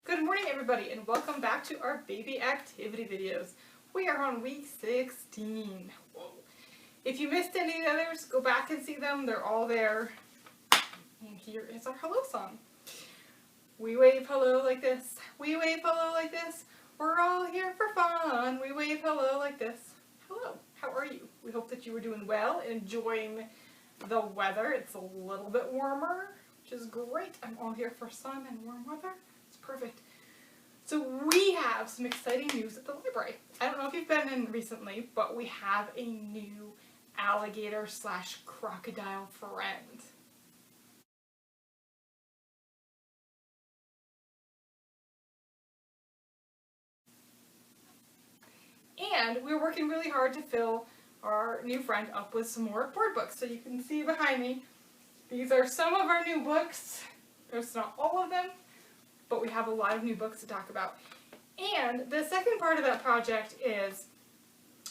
Good morning everybody and welcome back to our baby activity videos. We are on week 16. Whoa. If you missed any of the others, go back and see them. They're all there. And here is our hello song. We wave hello like this. We wave hello like this. We're all here for fun. We wave hello like this. Hello, how are you? We hope that you were doing well, enjoying the weather. It's a little bit warmer, which is great. I'm all here for sun and warm weather. It's perfect. So we have some exciting news at the library. I don't know if you've been in recently, but we have a new alligator/crocodile friend. And we're working really hard to fill our new friend up with some more board books. So you can see behind me, these are some of our new books. There's not all of them, but we have a lot of new books to talk about. And the second part of that project is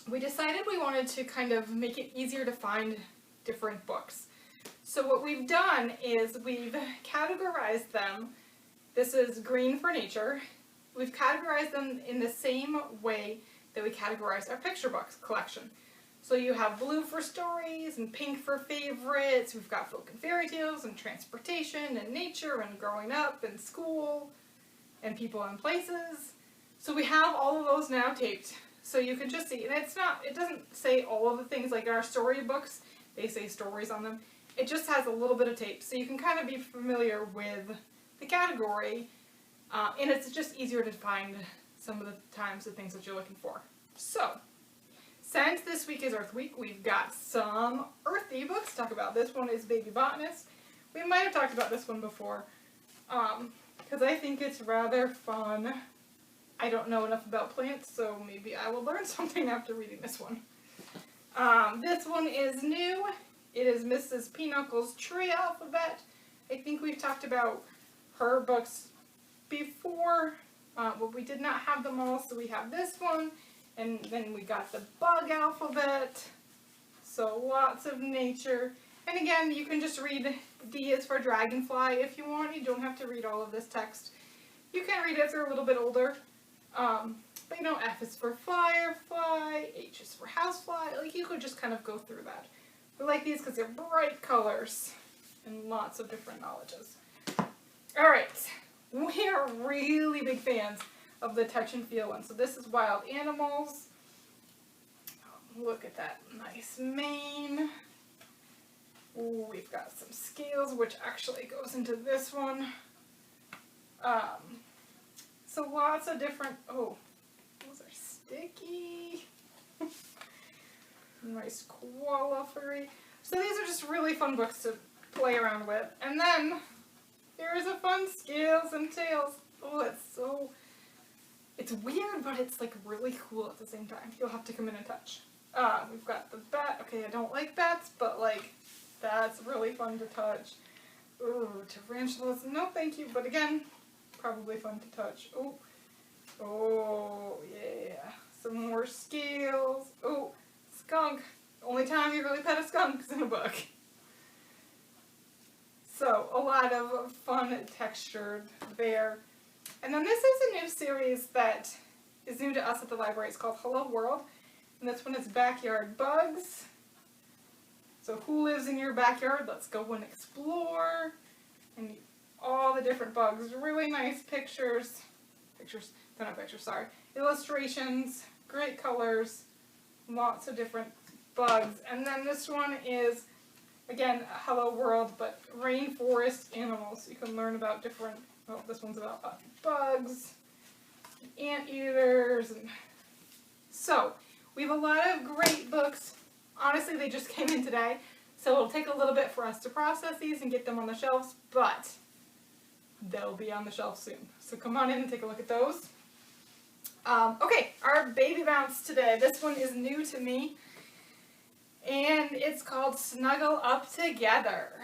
we decided we wanted to kind of make it easier to find different books. So what we've done is we've categorized them. This is green for nature. We've categorized them in the same way that we categorize our picture books collection. So you have blue for stories and pink for favorites. We've got folk and fairy tales and transportation and nature and growing up and school and people and places. So we have all of those now taped. So you can just see, and it doesn't say all of the things like in our storybooks, they say stories on them. It just has a little bit of tape. So you can kind of be familiar with the category, and it's just easier to find some of the times the things that you're looking for. So, since this week is Earth Week, we've got some earthy books to talk about. This one is Baby Botanist. We might have talked about this one before, because I think it's rather fun. I don't know enough about plants, so maybe I will learn something after reading this one. This one is new. It is Mrs. Pinuckle's Tree Alphabet. I think we've talked about her books before, but we did not have them all, so we have this one. And then we got the Bug Alphabet. So lots of nature. And again, you can just read D is for Dragonfly if you want. You don't have to read all of this text. You can read it if you're a little bit older. But you know, F is for Firefly, H is for Housefly. Like, you could just kind of go through that. We like these because they're bright colors and lots of different knowledges. Alright, we are really big fans of the touch and feel one. So this is Wild Animals. Look at that nice mane. Ooh, we've got some scales, which actually goes into this one. So lots of different, oh, those are sticky. Nice koala furry. So these are just really fun books to play around with. And then there is a fun Scales and Tails. Oh, it's weird, but it's like really cool at the same time. You'll have to come in and touch. We've got the bat. Okay, I don't like bats, but like, that's really fun to touch. Ooh, tarantulas. No, thank you. But again, probably fun to touch. Ooh. Oh, yeah. Some more scales. Oh, skunk. Only time you really pet a skunk is in a book. So, a lot of fun textured there. And then this is a new series that is new to us at the library. It's called Hello World. And this one is Backyard Bugs. So who lives in your backyard? Let's go and explore. And all the different bugs. Really nice pictures. Illustrations. Great colors. Lots of different bugs. And then this one is, again, Hello World, but rainforest animals. You can learn about different, well, this one's about bugs, anteaters, and so we have a lot of great books. Honestly, they just came in today, so it'll take a little bit for us to process these and get them on the shelves, but they'll be on the shelf soon. So come on in and take a look at those. Okay, our Baby Bounce today. This one is new to me, and it's called Snuggle Up Together.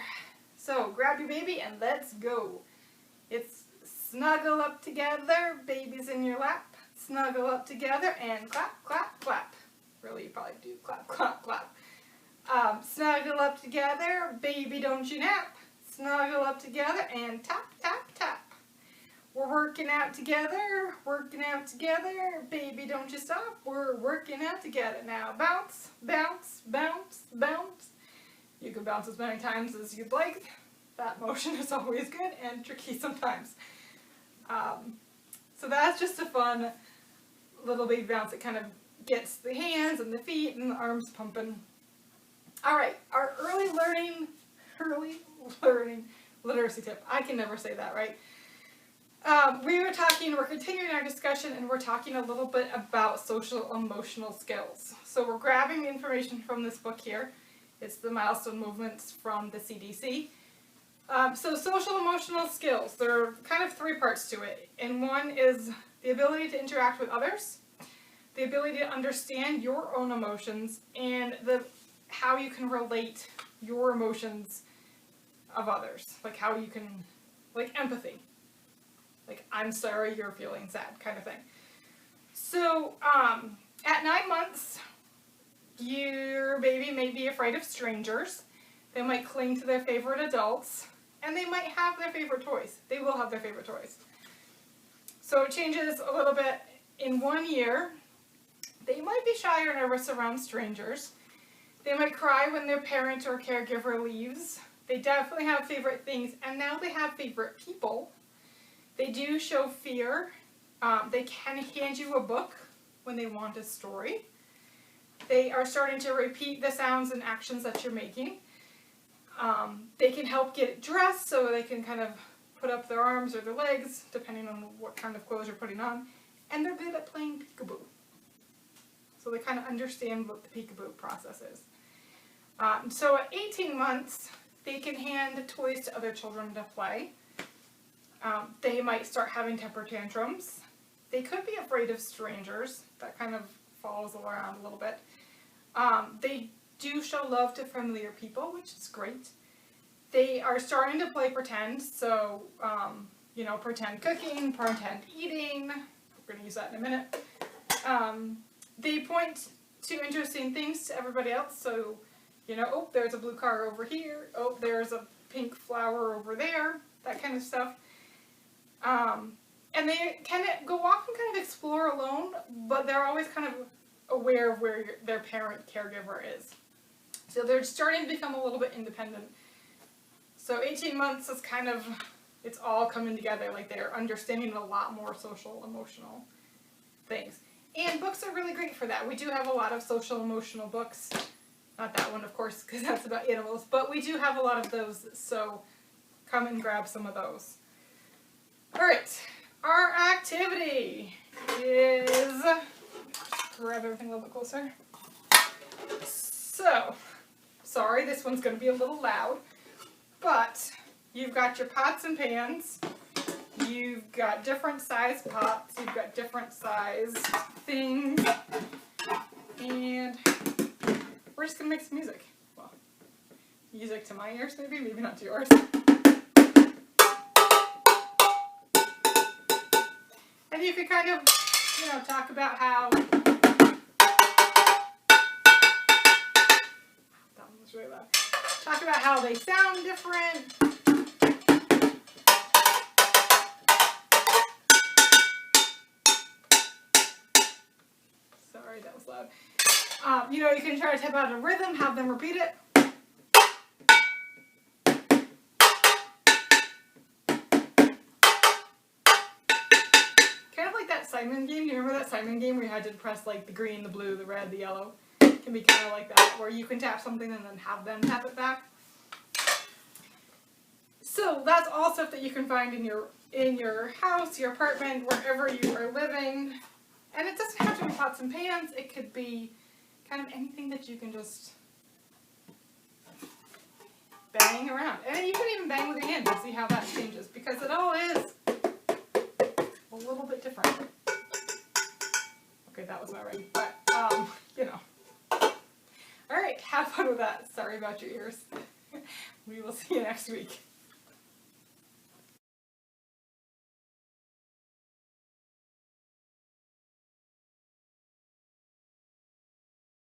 So grab your baby and let's go. It's snuggle up together, baby's in your lap. Snuggle up together and clap, clap, clap. Really, you probably do clap, clap, clap. Snuggle up together, baby, don't you nap. Snuggle up together and tap, tap, tap. We're working out together, baby, don't you stop, we're working out together now. Bounce, bounce, bounce, bounce. You can bounce as many times as you'd like. That motion is always good and tricky sometimes. So that's just a fun little baby bounce. It kind of gets the hands and the feet and the arms pumping. Alright, our early learning literacy tip. I can never say that right. We're continuing our discussion, and we're talking a little bit about social emotional skills. So we're grabbing the information from this book here. It's the milestone movements from the CDC. So social emotional skills, there are kind of three parts to it. And one is the ability to interact with others, the ability to understand your own emotions, and how you can relate your emotions of others. Like how you can, like empathy. Like, I'm sorry you're feeling sad, kind of thing. So, at 9 months, your baby may be afraid of strangers. They might cling to their favorite adults, and they might have their favorite toys. They will have their favorite toys. So it changes a little bit. In 1 year, they might be shy or nervous around strangers. They might cry when their parent or caregiver leaves. They definitely have favorite things, and now they have favorite people. They do show fear. They can hand you a book when they want a story. They are starting to repeat the sounds and actions that you're making. They can help get dressed, so they can kind of put up their arms or their legs, depending on what kind of clothes you're putting on. And they're good at playing peekaboo. So they kind of understand what the peekaboo process is. So at 18 months, they can hand toys to other children to play. They might start having temper tantrums. They could be afraid of strangers. That kind of follows around a little bit. They do show love to familiar people, which is great. They are starting to play pretend, so, pretend cooking, pretend eating. We're going to use that in a minute. They point to interesting things to everybody else, so, oh, there's a blue car over here. Oh, there's a pink flower over there. That kind of stuff. And they kind of go off and kind of explore alone, but they're always kind of aware of where their parent caregiver is. So they're starting to become a little bit independent. So 18 months is kind of, it's all coming together, like they're understanding a lot more social, emotional things. And books are really great for that. We do have a lot of social, emotional books. Not that one, of course, because that's about animals, but we do have a lot of those, so come and grab some of those. Alright, our activity is, grab everything a little bit closer. So, sorry, this one's going to be a little loud, but you've got your pots and pans, you've got different size pots, you've got different size things, and we're just going to make some music. Well, music to my ears maybe not to yours. And you could kind of, talk about how, that one was really loud. Talk about how they sound different. Sorry, that was loud. You can try to type out a rhythm, have them repeat it. Simon game. Do you remember that Simon game where you had to press like the green, the blue, the red, the yellow? It can be kind of like that, where you can tap something and then have them tap it back. So that's all stuff that you can find in your house, your apartment, wherever you are living. And it doesn't have to be pots and pans. It could be kind of anything that you can just bang around. And you can even bang with your hands and see how that changes, because it all is a little bit different. Okay, that was not right, but, Alright, have fun with that. Sorry about your ears. We will see you next week.